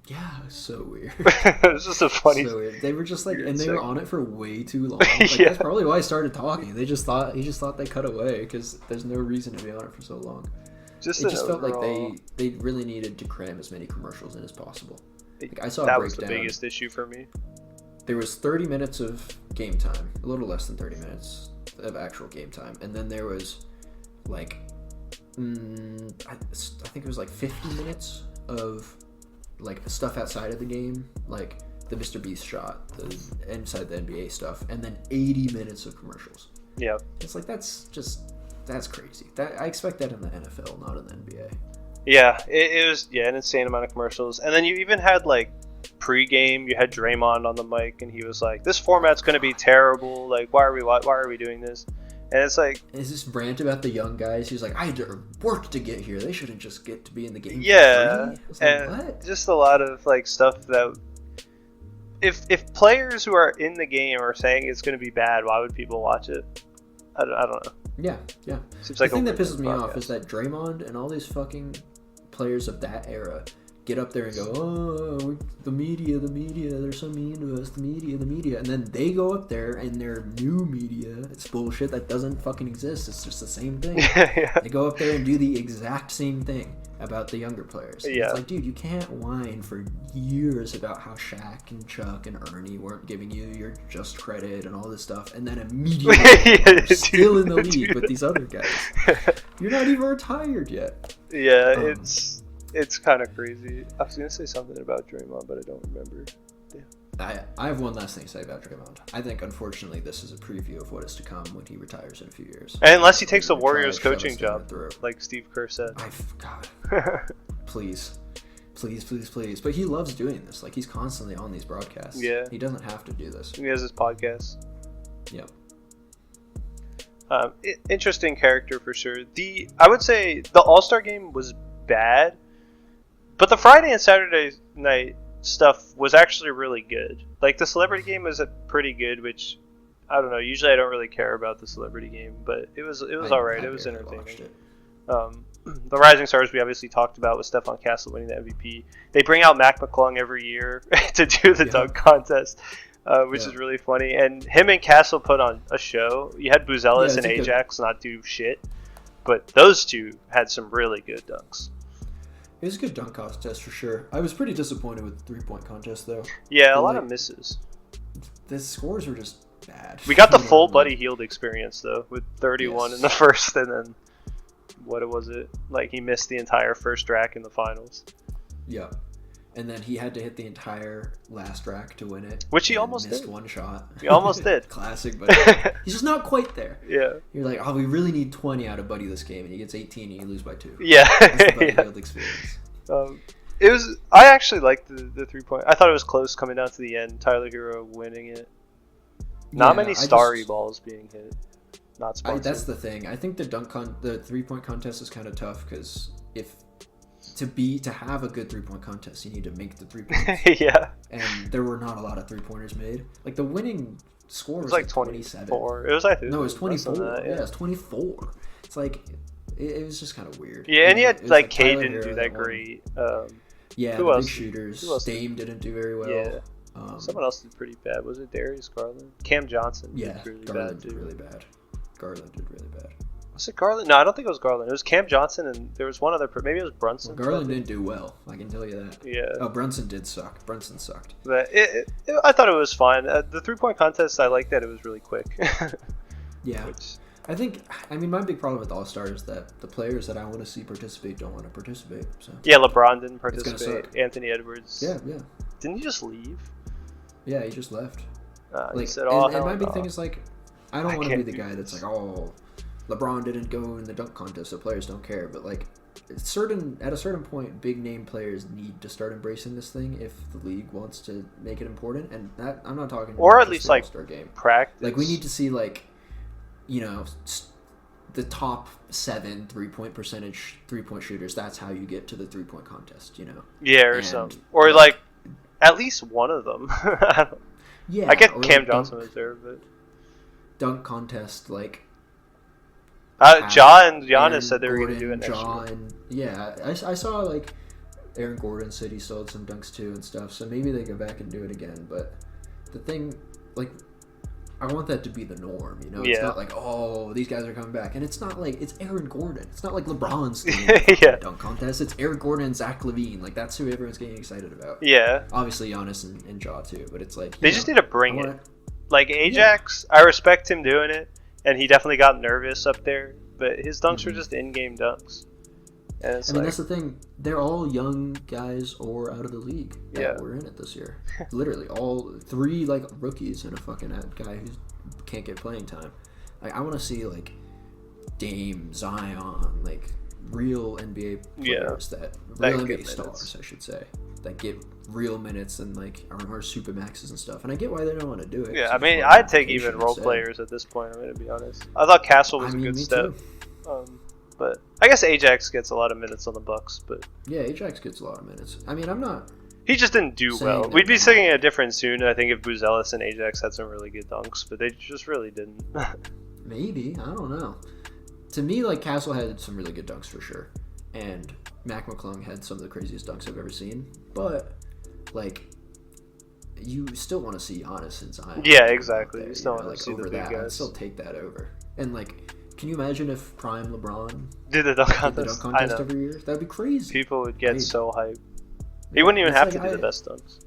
Yeah, it was so weird. It was just a funny. So weird. They were just like, and they were on it for way too long. Like, That's probably why I started talking. He just thought they cut away because there's no reason to be on it for so long. It just felt like they really needed to cram as many commercials in as possible. Like, I saw that a was the breakdown. biggest issue for me. There was 30 minutes of game time, a little less than 30 minutes of actual game time, and then there was like, I think it was like 50 minutes of like stuff outside of the game, like the Mr. Beast shot, the inside the NBA stuff, and then 80 minutes of commercials. Yeah, it's like that's crazy. I expect that in the NFL, not in the NBA. Yeah, it was an insane amount of commercials, and then you even had like pre-game, you had Draymond on the mic, and he was like, "This format's going to be terrible. Like, why are we doing this?" And it's like, is this rant about the young guys? He's like, I had to work to get here. They shouldn't just get to be in the game. Yeah, for free. I was like, and what? Just a lot of like stuff that if players who are in the game are saying it's going to be bad, why would people watch it? I don't know. Yeah. Seems the like thing that pisses me off is that Draymond and all these fucking players of that era get up there and go, oh, the media, they're so mean to us, the media, and then they go up there and their new media, it's bullshit that doesn't fucking exist, it's just the same thing. Yeah. They go up there and do the exact same thing about the younger players. Yeah. It's like, dude, you can't whine for years about how Shaq and Chuck and Ernie weren't giving you your just credit and all this stuff, and then immediately you're still in the league with these other guys. You're not even retired yet. Yeah, it's kind of crazy. I was gonna say something about Draymond, but I don't remember. Yeah. I have one last thing to say about Draymond. I think, unfortunately, this is a preview of what is to come when he retires in a few years. And unless he takes a Warriors coaching job, like Steve Kerr said. God, please. But he loves doing this. Like, he's constantly on these broadcasts. Yeah. He doesn't have to do this. He has his podcast. Yep. Interesting character for sure. I would say the All-Star game was bad, but the Friday and Saturday night stuff was actually really good. Like, the celebrity game was pretty good, which I don't know. Usually I don't really care about the celebrity game, but it was alright. It was entertaining. The Rising Stars we obviously talked about with Stephon Castle winning the MVP. They bring out Mac McClung every year to do the dunk contest, which is really funny. And him and Castle put on a show. You had Buzelis and Ajax not do shit, but those two had some really good dunks. It was a good dunk contest for sure. I was pretty disappointed with the 3-point contest though. Yeah, a lot of misses. The scores were just bad. We got the full Buddy Hield experience though, with 31 in the first, and then what was it? Like, he missed the entire first rack in the finals. Yeah. And then he had to hit the entire last rack to win it. Which he almost missed did. one shot. He almost did. Classic Buddy. He's just not quite there. Yeah. You're like, oh, we really need 20 out of Buddy this game, and he gets 18 and you lose by 2. Yeah. That's the Buddy Hield experience. I actually liked the 3-point. I thought it was close coming down to the end. Tyler Hero winning it. Not many starry balls being hit. Not sponsored. That's the thing. I think the 3-point contest is kind of tough because to have a good 3-point contest, you need to make the 3 points. Yeah. And there were not a lot of 3-pointers made. Like, the winning score was like 27. 24. It was, I think. No, it was 24. That, yeah, it was 24. It's like, it was just kind of weird. Yeah, and you had like Cade didn't do that great. Yeah, who the else? big shooters. Who else Dame didn't do very well. Yeah. Someone else did pretty bad. Was it Darius Garland? Cam Johnson. Yeah, did really Garland bad, did really bad. Garland did really bad. Was it Garland? No, I don't think it was Garland. It was Cam Johnson, and there was one other. Maybe it was Brunson. Well, Garland didn't do well. I can tell you that. Yeah. Oh, Brunson did suck. Brunson sucked. But I thought it was fine. The 3-point contest, I liked that it was really quick. Yeah. Which, I mean, my big problem with All-Star is that the players that I want to see participate don't want to participate. So. yeah, LeBron didn't participate. Anthony Edwards. Yeah. Didn't he just leave? Yeah, he just left. He said, and my big thing is like, I don't want to be the guy that's like, oh, LeBron didn't go in the dunk contest, so players don't care. But like, at a certain point, big name players need to start embracing this thing if the league wants to make it important. And that I'm not talking or about at least like All-Star game. Practice. Like we need to see like, you know, the top 7 3-point percentage 3-point shooters. That's how you get to the 3-point contest. You know. Yeah, or something. Or like at least one of them. Yeah. I get Cam Johnson was there, but dunk contest like. Ja and Giannis said they were going to do it next year. Yeah, I saw like Aaron Gordon said he sold some dunks too and stuff, so maybe they go back and do it again. But the thing, like, I want that to be the norm, you know? It's not like, oh, these guys are coming back. And it's not like, it's Aaron Gordon. It's not like LeBron's getting dunk contest. It's Aaron Gordon and Zach LaVine. Like, that's who everyone's getting excited about. Yeah. Obviously, Giannis and Ja too, but it's like... They just need to bring it. Like, Ajax, I respect him doing it. And he definitely got nervous up there, but his dunks were just in-game dunks. And it's that's the thing. They're all young guys or out of the league that were in it this year. Literally, all 3 like rookies and a fucking guy who can't get playing time. Like I want to see like Dame, Zion, like real NBA players that real NBA stars, I should say, that get real minutes and like are super maxes and stuff. And I get why they don't want to do it. Yeah, I mean, I'd take even role players at this point. I'm gonna be honest. I thought Castle was a good step, but I guess Ajax gets a lot of minutes on the Bucks. But yeah, Ajax gets a lot of minutes. I mean, I'm not. He just didn't do well. We'd be singing a different tune, I think, if Buzelis and Ajax had some really good dunks, but they just really didn't. Maybe, I don't know. To me, like Castle had some really good dunks for sure, and Mac McClung had some of the craziest dunks I've ever seen. But like, you still want to see Giannis and Zion. Yeah, exactly. There, you still want to see over the big that. guys. I'd still take that over. And like, can you imagine if Prime LeBron did the dunk contest every year? That'd be crazy. People would get so hyped. He wouldn't even have to do the best dunks.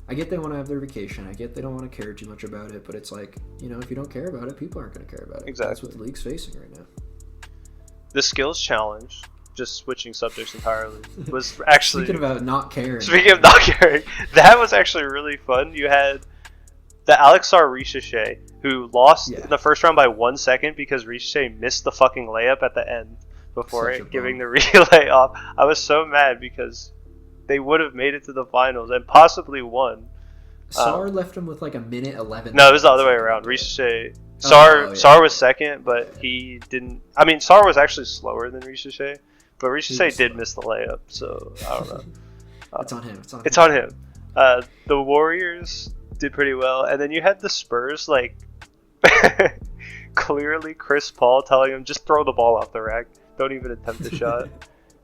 I get they want to have their vacation. I get they don't want to care too much about it. But it's like, you know, if you don't care about it, people aren't going to care about it. Exactly. That's what the league's facing right now. The skills challenge, just switching subjects entirely, was actually... Speaking about not caring. Speaking of not caring, that was actually really fun. You had the Alexar Ricochet, who lost in the first round by 1 second because Ricochet missed the fucking layup at the end before giving the relay off. I was so mad because they would have made it to the finals and possibly won. Sar left him with like a minute 11. No, it was the other way around. Ricochet... Sar was second, but he didn't... I mean, Sar was actually slower than Ricochet, but Ricochet did miss the layup, so I don't know. It's on him. It's on him. The Warriors did pretty well, and then you had the Spurs, like, clearly Chris Paul telling him, just throw the ball off the rack. Don't even attempt the shot.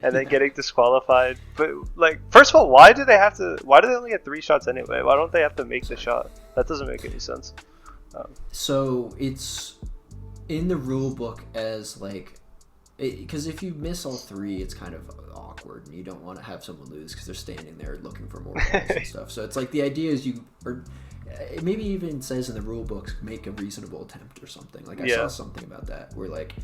And then getting disqualified. But, like, first of all, why do they only get 3 shots anyway? Why don't they have to make the shot? That doesn't make any sense. So it's in the rule book as like, because if you miss all 3, it's kind of awkward, and you don't want to have someone lose because they're standing there looking for more balls and stuff. So it's like the idea is it maybe even says in the rule books, make a reasonable attempt or something. Like I saw something about that where like,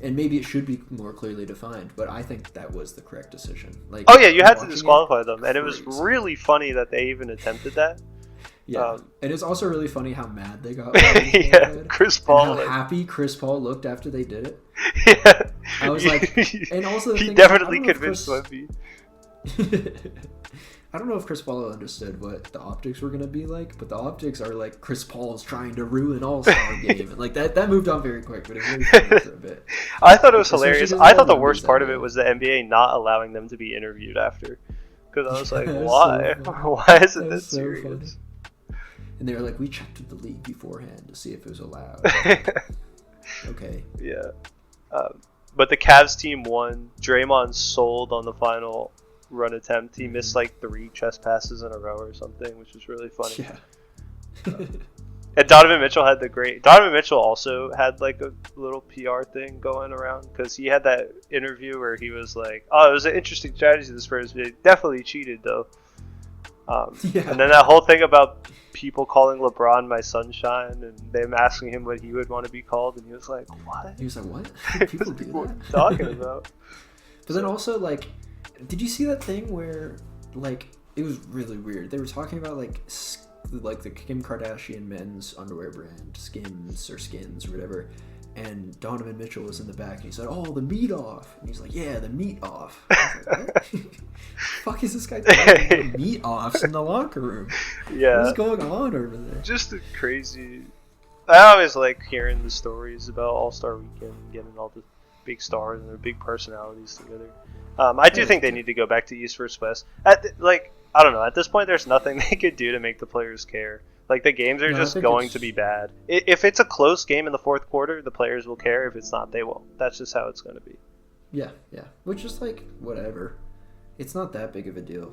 and maybe it should be more clearly defined, but I think that was the correct decision. Like, oh yeah, you had to disqualify them, and it was really funny that they even attempted that. Yeah, and it's also really funny how mad they got. Chris Paul. And how happy Chris Paul looked after they did it. Yeah, I was like, and also he definitely convinced Wemby. I don't know if Chris Paul understood what the optics were gonna be like, but the optics are like Chris Paul's trying to ruin All-Star game, and like that moved on very quick, but it was really funny for a bit. I thought it was hilarious. I thought the worst part of it was the NBA not allowing them to be interviewed after, because I was like, why? So why isn't this so serious? Funny. And they were like, we checked with the league beforehand to see if it was allowed. Okay. Yeah. But the Cavs team won. Draymond sold on the final run attempt. He missed like 3 chest passes in a row or something, which was really funny. Yeah. And Donovan Mitchell had Donovan Mitchell also had like a little PR thing going around because he had that interview where he was like, "Oh, it was an interesting strategy this Spurs, but they definitely cheated though." Yeah. And then that whole thing about people calling LeBron my sunshine and them asking him what he would want to be called, and he was like, "What?" He was like, "What? People do What are that?" you talking about? But then also, like, did you see that thing where, like, it was really weird? They were talking about like the Kim Kardashian men's underwear brand, Skims or Skins or whatever, and Donovan Mitchell was in the back and he said, "Oh, the meat off," and he's like, "Yeah, the meat off." I was like, what? Fuck is this guy talking about meat offs in the locker room? Yeah, what's going on over there? Just a crazy. I always like hearing the stories about All-Star Weekend and getting all the big stars and their big personalities together. I do think they need to go back to East versus West. I don't know. At this point, there's nothing they could do to make the players care. Like, the games are just going to be bad. If it's a close game in the fourth quarter, the players will care. If it's not, they won't. That's just how it's going to be. Yeah. Which is, like, whatever. It's not that big of a deal.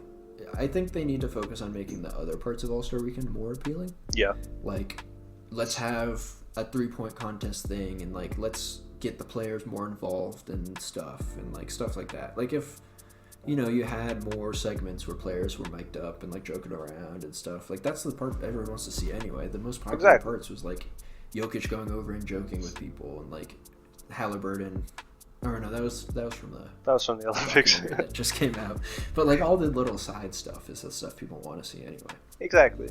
I think they need to focus on making the other parts of All-Star Weekend more appealing. Yeah. Like, let's have a 3-point contest thing, and, like, let's get the players more involved and stuff like that. Like, if you had more segments where players were mic'd up and like joking around and stuff, like that's the part everyone wants to see anyway. The most popular parts was like Jokic going over and joking with people, and like Halliburton. Or no, that was from the Olympics that just came out. But like all the little side stuff is the stuff people want to see anyway. Exactly.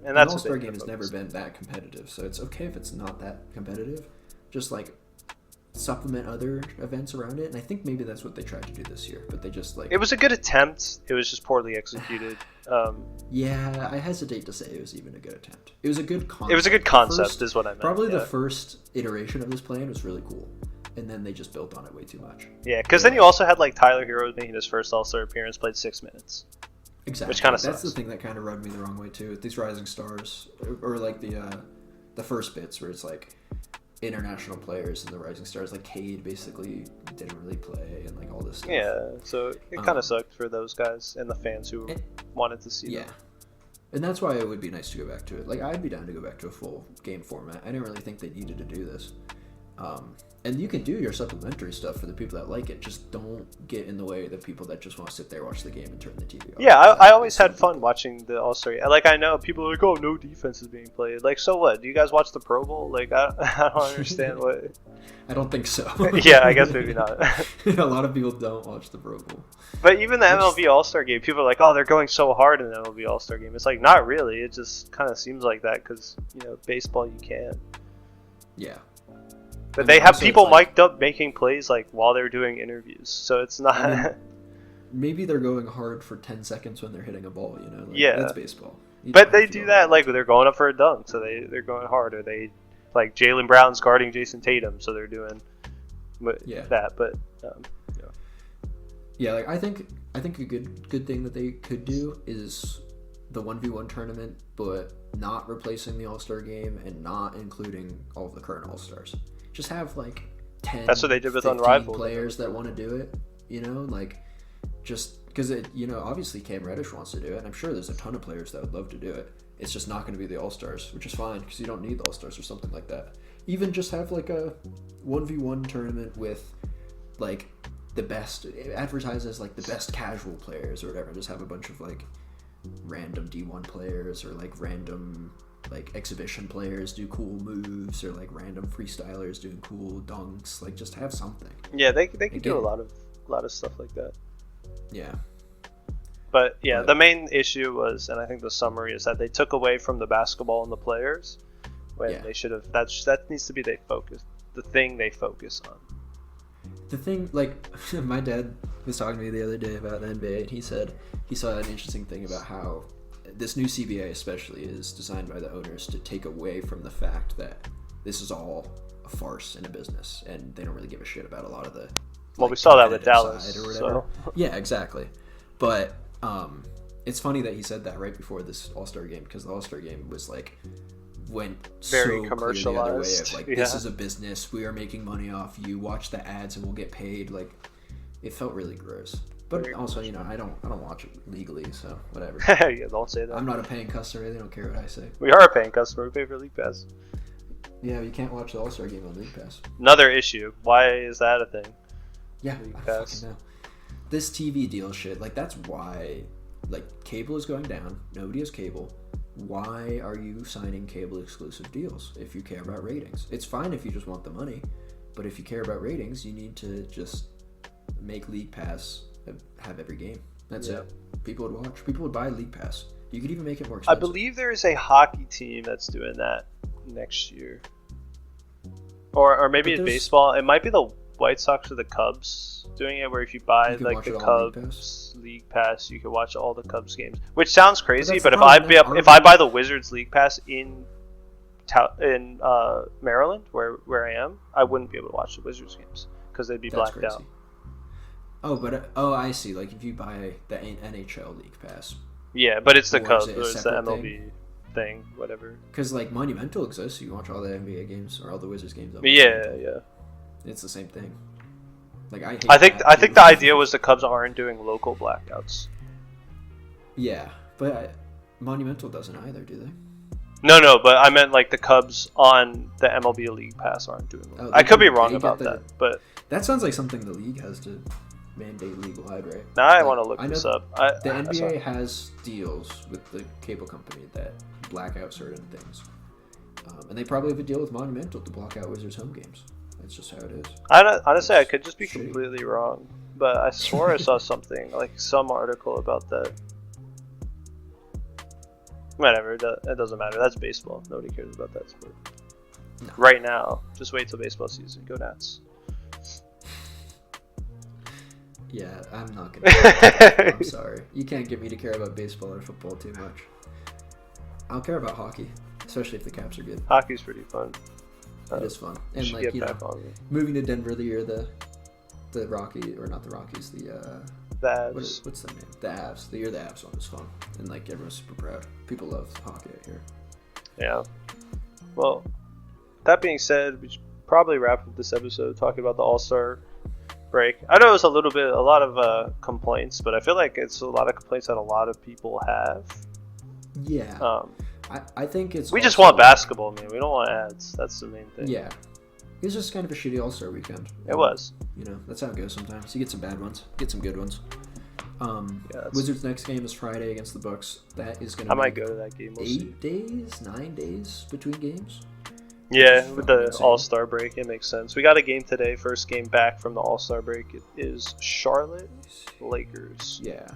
And that's All-Star game has never been that competitive, so it's okay if it's not that competitive. Just like supplement other events around it, and I think maybe that's what they tried to do this year, but they just like... It was a good attempt, it was just poorly executed. Yeah, I hesitate to say it was even a good attempt. It was a good concept. It was a good concept, is what I meant. Probably the first iteration of this plan was really cool, and then they just built on it way too much. Yeah, because then you also had like Tyler Hero making his first All-Star appearance, played 6 minutes. Exactly. Which kind of sucks. That's the thing that kind of rubbed me the wrong way too. These rising stars, or like the first bits where it's like international players and the rising stars, like Cade basically didn't really play and like all this stuff. Yeah, so it kind of sucked for those guys and the fans who wanted to see them. And that's why it would be nice to go back to it. Like, I'd be down to go back to a full game format. I didn't really think they needed to do this. And you can do your supplementary stuff for the people that like it. Just don't get in the way of the people that just want to sit there, watch the game, and turn the TV off. Yeah, I always had fun watching the All-Star. Like, I know people are like, oh, no defense is being played. Like, so what? Do you guys watch the Pro Bowl? Like, I don't understand what... I don't think so. Yeah, I guess maybe not. A lot of people don't watch the Pro Bowl. But even the MLB All-Star Game, people are like, oh, they're going so hard in the MLB All-Star Game. It's like, not really. It just kind of seems like that because, baseball you can. Yeah. But they have people mic'd up making plays like while they're doing interviews, so it's not. I mean, maybe they're going hard for 10 seconds when they're hitting a ball, Like, yeah, that's baseball. But they do that like they're going up for a dunk, so they're going hard. Or they like Jaylen Brown's guarding Jason Tatum, so they're doing that. But yeah, like I think a good thing that they could do is the 1v1 tournament, but not replacing the All-Star game and not including all of the current All-Stars. Just have like 10 that's what they did with Unrivaled players that want to do it, like just because obviously Cam Reddish wants to do it, and I'm sure there's a ton of players that would love to do it. It's just not going to be the All-Stars, which is fine because you don't need the All-Stars or something like that. Even just have like a 1v1 tournament with like the best, advertised as like the best casual players or whatever. Just have a bunch of like random D1 players or like random like exhibition players do cool moves, or like random freestylers doing cool dunks. Like, just have something. Yeah, they could do a lot of stuff like that. Yeah. But the main issue was, and I think the summary is that they took away from the basketball and the players when they should have. That needs to be the thing they focus on. The thing, like, my dad was talking to me the other day about the NBA, and he said he saw an interesting thing about how this new CBA especially is designed by the owners to take away from the fact that this is all a farce and a business, and they don't really give a shit about a lot of the we saw that with Dallas or whatever. So. Yeah, exactly. But it's funny that he said that right before this All-Star game, because the All-Star game was like went very so commercialized. Clear the other way of like, this is a business, we are making money off you, watch the ads and we'll get paid. Like, it felt really gross. But also, I don't watch it legally, so whatever. Yeah, don't say that. I'm not a paying customer. They don't care what I say. We are a paying customer. We pay for League Pass. Yeah, you can't watch the All-Star game on League Pass. Another issue. Why is that a thing? Yeah, League I Pass. fucking know. This TV deal shit, like, that's why, like, cable is going down. Nobody has cable. Why are you signing cable exclusive deals if you care about ratings? It's fine if you just want the money, but if you care about ratings, you need to just make League Pass have every game. That's it. People would watch. People would buy League Pass. You could even make it more expensive. I believe there is a hockey team that's doing that next year. Or maybe it's baseball. It might be the White Sox or the Cubs doing it, where if you buy like the Cubs League Pass, you can watch all the Cubs games. Which sounds crazy, but if I buy the Wizards League Pass in Maryland, where I am, I wouldn't be able to watch the Wizards games because they'd be blacked out. Oh, but I see. Like if you buy the NHL League Pass. Yeah, but it's the Cubs or it's the MLB thing, whatever. Because like Monumental exists, so you can watch all the NBA games or all the Wizards games. Yeah. It's the same thing. Like I think the idea was the Cubs aren't doing local blackouts. Yeah, but Monumental doesn't either, do they? No, but I meant like the Cubs on the MLB League Pass aren't doing it. I could be wrong about that, but that sounds like something the league has to mandate league-wide, right? Now I want to look this up. The NBA has deals with the cable company that black out certain things, and they probably have a deal with Monumental to block out Wizards home games. That's just how it is. Honestly, I could just be completely wrong, but I swore I saw something, like some article about that. Whatever, it doesn't matter. That's baseball. Nobody cares about that sport. No. Right now. Just wait till baseball season. Go Nats. Yeah, I'm not going to. I'm sorry. You can't get me to care about baseball or football too much. I'll care about hockey, especially if the Caps are good. Hockey's pretty fun. It is fun. And like, moving to Denver the year the Rocky, or not the Rockies, the Avs. What's the name? The Avs. The year the Avs one was fun, and like everyone's super proud. People love hockey out here. Yeah. Well, that being said, we should probably wrap up this episode talking about the All-Star break. I know it was a lot of complaints, but I feel like it's a lot of complaints that a lot of people have. Yeah. I think it's. We just want basketball, man. We don't want ads. That's the main thing. Yeah. It was just kind of a shitty All-Star weekend. It was. That's how it goes sometimes. You get some bad ones, get some good ones. Wizards' next game is Friday against the Bucks. That is going to. I might go to that game. We'll 9 days between games. Yeah, with the All-Star break, it makes sense. We got a game today. First game back from the All-Star break. It is Charlotte Lakers. Yeah,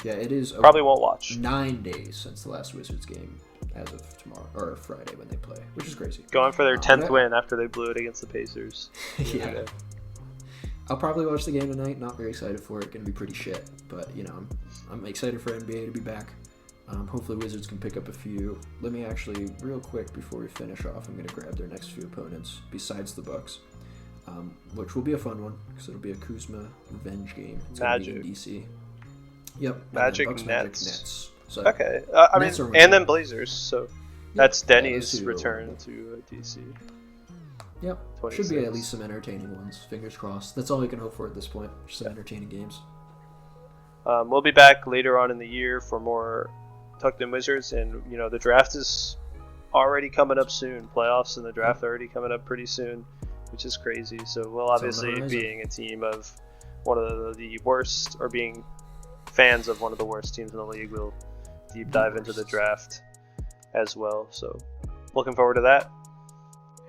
it is. Probably won't watch. 9 days since the last Wizards game, as of tomorrow or Friday when they play, which is crazy. Going for their 10th win after they blew it against the Pacers. Yeah. I'll probably watch the game tonight. Not very excited for it. Going to be pretty shit, but I'm excited for NBA to be back. Hopefully Wizards can pick up a few. Let me actually, real quick before we finish off, I'm going to grab their next few opponents besides the Bucks, which will be a fun one because it'll be a Kuzma revenge game. It's going to be in DC. Yep. Magic Bucks, Nets. So, okay. And then Blazers. So that's Denny's return to DC. Yep. 26. Should be at least some entertaining ones. Fingers crossed. That's all we can hope for at this point. Just some entertaining games. We'll be back later on in the year for more Tucked In Wizards, and the draft is already coming up soon. Playoffs and the draft are already coming up pretty soon, which is crazy. So we'll obviously, being a team of one of the worst, or being fans of one of the worst teams in the league, we'll deep dive into the draft as well. So looking forward to that,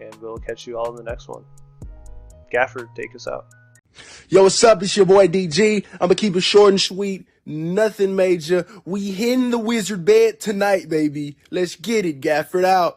and we'll catch you all in the next one. Gafford, take us out. Yo, what's up? It's your boy DG. I'm gonna keep it short and sweet. Nothing major. We hitting the wizard bed tonight, baby. Let's get it. Gafford out.